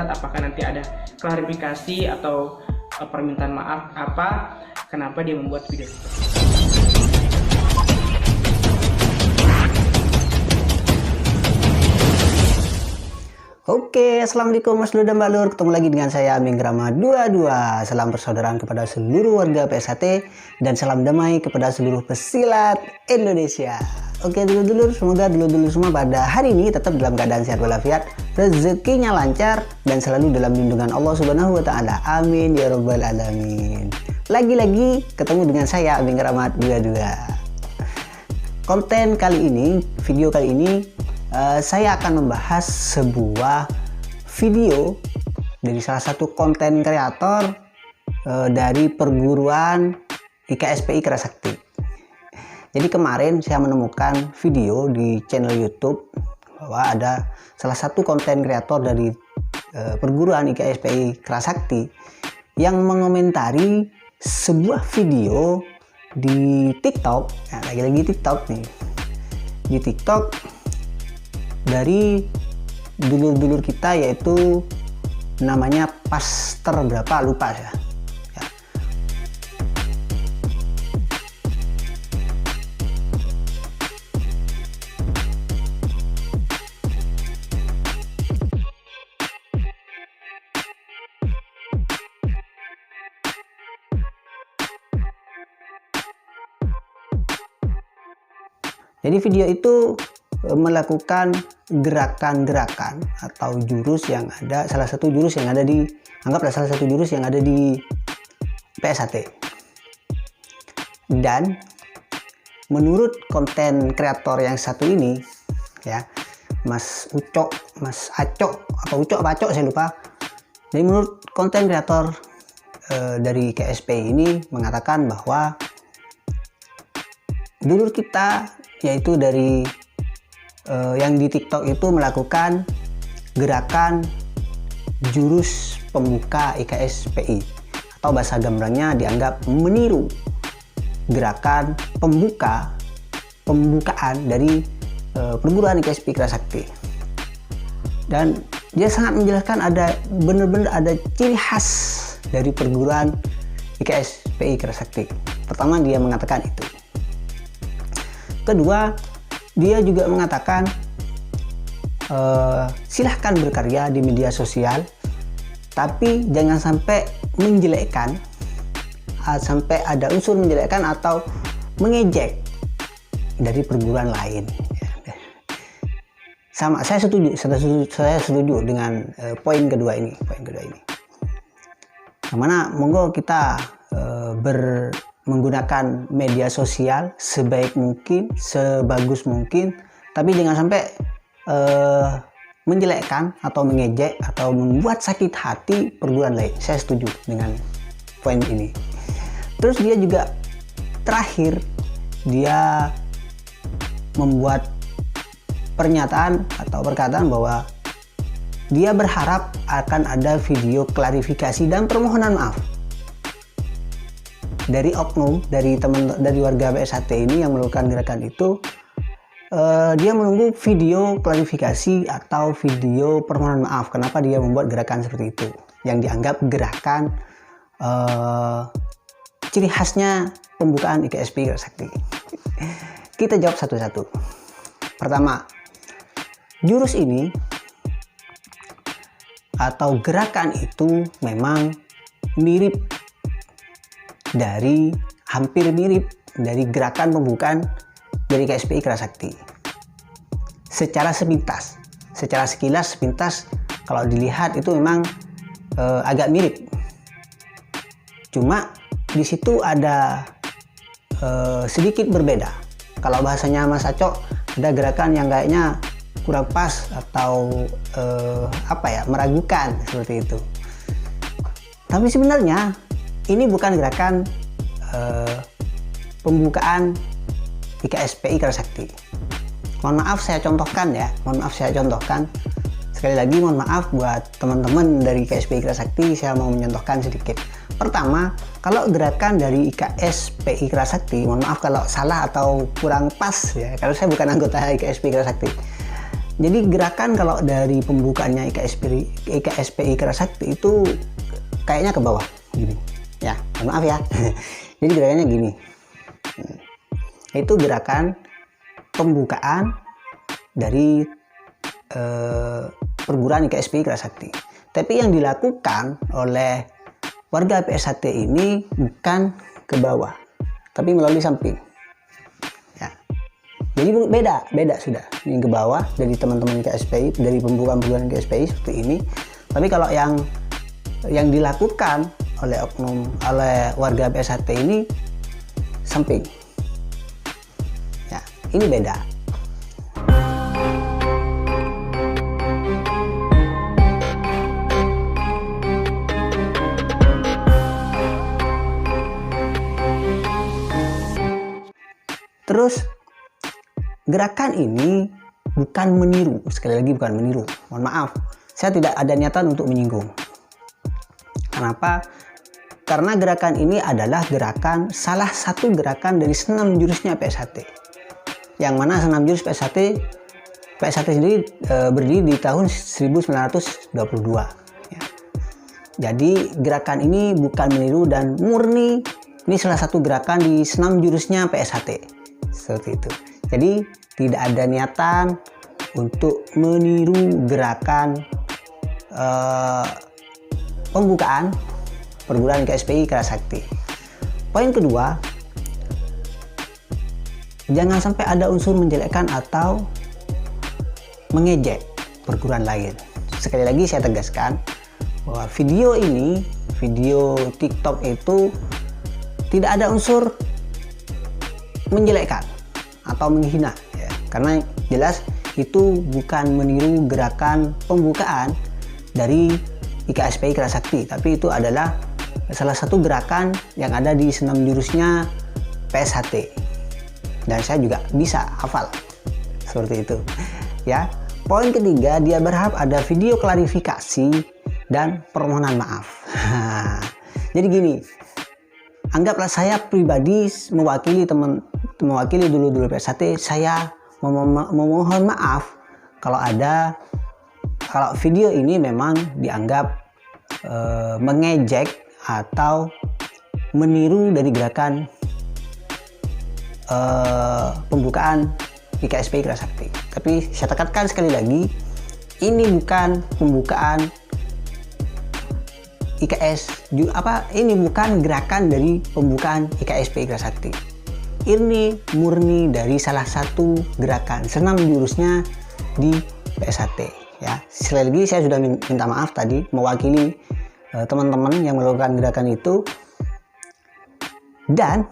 lihat apakah nanti ada klarifikasi atau permintaan maaf apa kenapa dia membuat video itu. Oke, assalamualaikum Mas Lur dan Mbak Lur. Ketemu lagi dengan saya Aming Rama 22. Salam persaudaraan kepada seluruh warga PSHT dan salam damai kepada seluruh pesilat Indonesia. Oke dulur-dulur, semoga dulur-dulur semua pada hari ini tetap dalam keadaan sehat walafiat, rezekinya lancar dan selalu dalam lindungan Allah Subhanahu wa taala. Amin ya rabbal alamin. Lagi-lagi ketemu dengan saya Aming Rama 22. Konten kali ini, video kali ini saya akan membahas sebuah video dari salah satu konten kreator dari perguruan IKSPI Kerasakti. Jadi kemarin saya menemukan video di channel YouTube bahwa ada salah satu konten kreator dari perguruan IKSPI Kerasakti yang mengomentari sebuah video di TikTok. Nah, lagi-lagi TikTok nih. Di TikTok dari dulur-dulur kita, yaitu namanya Pastor berapa lupa ya. Jadi video itu melakukan gerakan-gerakan atau jurus yang ada, salah satu jurus yang ada di, anggaplah salah satu jurus yang ada di PSHT. Dan menurut konten kreator yang satu ini ya, Mas Ucok, Mas Acok, apa Ucok apa Acok saya lupa. Jadi menurut konten kreator dari KSP ini mengatakan bahwa dulur kita, yaitu dari yang di TikTok itu melakukan gerakan jurus pembuka IKSPI, atau bahasa gambarnya dianggap meniru gerakan pembukaan dari perguruan IKSPI Kerasakti. Dan dia sangat menjelaskan ada benar-benar ada ciri khas dari perguruan IKSPI Kerasakti. Pertama, dia mengatakan itu. Kedua, dia juga mengatakan silahkan berkarya di media sosial, tapi jangan sampai menjelekkan, sampai ada unsur menjelekkan atau mengejek dari perguruan lain. Sama, saya setuju dengan poin kedua ini. Yang mana monggo kita menggunakan media sosial sebaik mungkin, sebagus mungkin, tapi jangan sampai menjelekkan atau mengejek atau membuat sakit hati perguruan lain. Saya setuju dengan poin ini. Terus dia juga terakhir dia membuat pernyataan atau perkataan bahwa dia berharap akan ada video klarifikasi dan permohonan maaf dari oknum, dari warga PSHT ini yang melakukan gerakan itu. Dia menunggu video klarifikasi atau video permohonan maaf kenapa dia membuat gerakan seperti itu yang dianggap gerakan ciri khasnya pembukaan IKSPI Kerasakti. Kita jawab satu-satu. Pertama, jurus ini atau gerakan itu memang hampir mirip dari gerakan pembukaan dari KSPI Kerasakti. Secara sekilas sepintas kalau dilihat itu memang agak mirip. Cuma di situ ada sedikit berbeda. Kalau bahasanya Mas Acok, ada gerakan yang kayaknya kurang pas atau meragukan seperti itu. Tapi sebenarnya ini bukan gerakan pembukaan IKSPI Kerasakti. Mohon maaf saya contohkan ya, sekali lagi mohon maaf buat teman-teman dari IKSPI Kerasakti, saya mau mencontohkan sedikit. Pertama, kalau gerakan dari IKSPI Kerasakti, mohon maaf kalau salah atau kurang pas ya, karena saya bukan anggota IKSPI Kerasakti. Jadi gerakan kalau dari pembukaannya IKSPI Kerasakti itu kayaknya ke bawah gini. Ya, maaf ya. Jadi gerakannya gini. Itu gerakan pembukaan dari perguruan IKSPI Kerasakti. Tapi yang dilakukan oleh warga PSHT ini bukan ke bawah, tapi melalui samping. Ya. Jadi beda sudah. Ini ke bawah dari teman-teman IKSPI, dari pembukaan perguruan IKSPI seperti ini. Tapi kalau yang dilakukan oleh warga PSHT ini samping. Ya, ini beda. Terus gerakan ini bukan meniru, sekali lagi bukan meniru. Mohon maaf, saya tidak ada niatan untuk menyinggung. Kenapa? Karena gerakan ini adalah salah satu gerakan dari senam jurusnya PSHT. Yang mana senam jurus PSHT sendiri berdiri di tahun 1922. Ya. Jadi gerakan ini bukan meniru dan murni, ini salah satu gerakan di senam jurusnya PSHT. Seperti itu. Jadi tidak ada niatan untuk meniru gerakan pembukaan perguruan IKSPI Kerasakti. Poin kedua, jangan sampai ada unsur menjelekkan atau mengejek perguruan lain. Sekali lagi saya tegaskan bahwa video TikTok itu tidak ada unsur menjelekkan atau menghina, ya. Karena jelas itu bukan meniru gerakan pembukaan dari IKSPI Kerasakti, tapi itu adalah salah satu gerakan yang ada di senam jurusnya PSHT, dan saya juga bisa hafal seperti itu, ya. Poin ketiga, dia berharap ada video klarifikasi dan permohonan maaf. Jadi gini, anggaplah saya pribadi mewakili dulu PSHT, saya memohon maaf kalau video ini memang dianggap mengejek atau meniru dari gerakan pembukaan IKSPI Kerasakti. Tapi saya tekankan sekali lagi, ini bukan pembukaan ini bukan gerakan dari pembukaan IKSPI Kerasakti. Ini murni dari salah satu gerakan senam jurusnya di PSHT, ya. Sekali lagi saya sudah minta maaf tadi mewakili teman-teman yang melakukan gerakan itu. Dan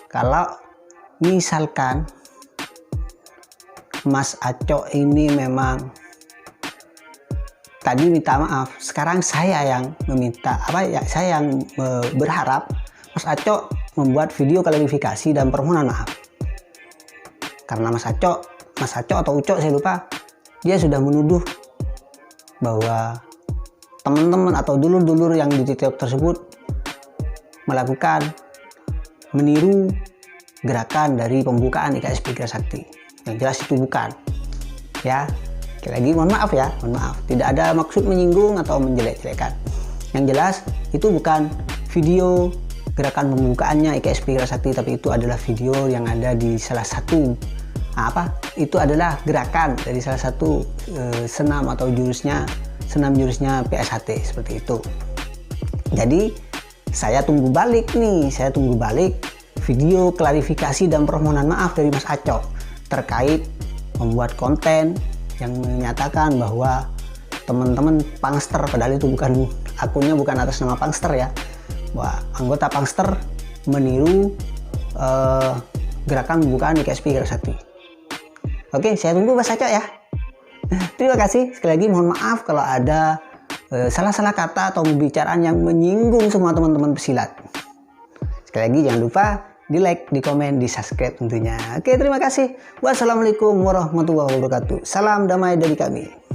kalau misalkan Mas Aco ini memang tadi minta maaf, sekarang saya yang saya yang berharap Mas Aco membuat video klarifikasi dan permohonan maaf. Karena Mas Aco atau Uco saya lupa, dia sudah menuduh bahwa teman-teman atau dulur-dulur yang di TikTok tersebut meniru gerakan dari pembukaan IKSPI Kerasakti. Yang jelas itu bukan, ya. Sekali lagi mohon maaf ya, tidak ada maksud menyinggung atau menjelek-jelekan. Yang jelas itu bukan video gerakan pembukaannya IKSPI Kerasakti, tapi itu adalah video yang ada di salah satu itu adalah gerakan dari salah satu senam jurusnya PSHT, seperti itu. Jadi saya tunggu balik video klarifikasi dan permohonan maaf dari Mas Aco terkait membuat konten yang menyatakan bahwa teman-teman Pangster, padahal itu akunnya bukan atas nama Pangster, ya, bahwa anggota Pangster meniru gerakan pembukaan IKSPI Kerasakti. Oke, saya tunggu Mas Aco ya. Terima kasih. Sekali lagi mohon maaf kalau ada salah-salah kata atau pembicaraan yang menyinggung semua teman-teman pesilat. Sekali lagi jangan lupa di like, di komen, di subscribe tentunya. Oke, terima kasih. Wassalamualaikum warahmatullahi wabarakatuh. Salam damai dari kami.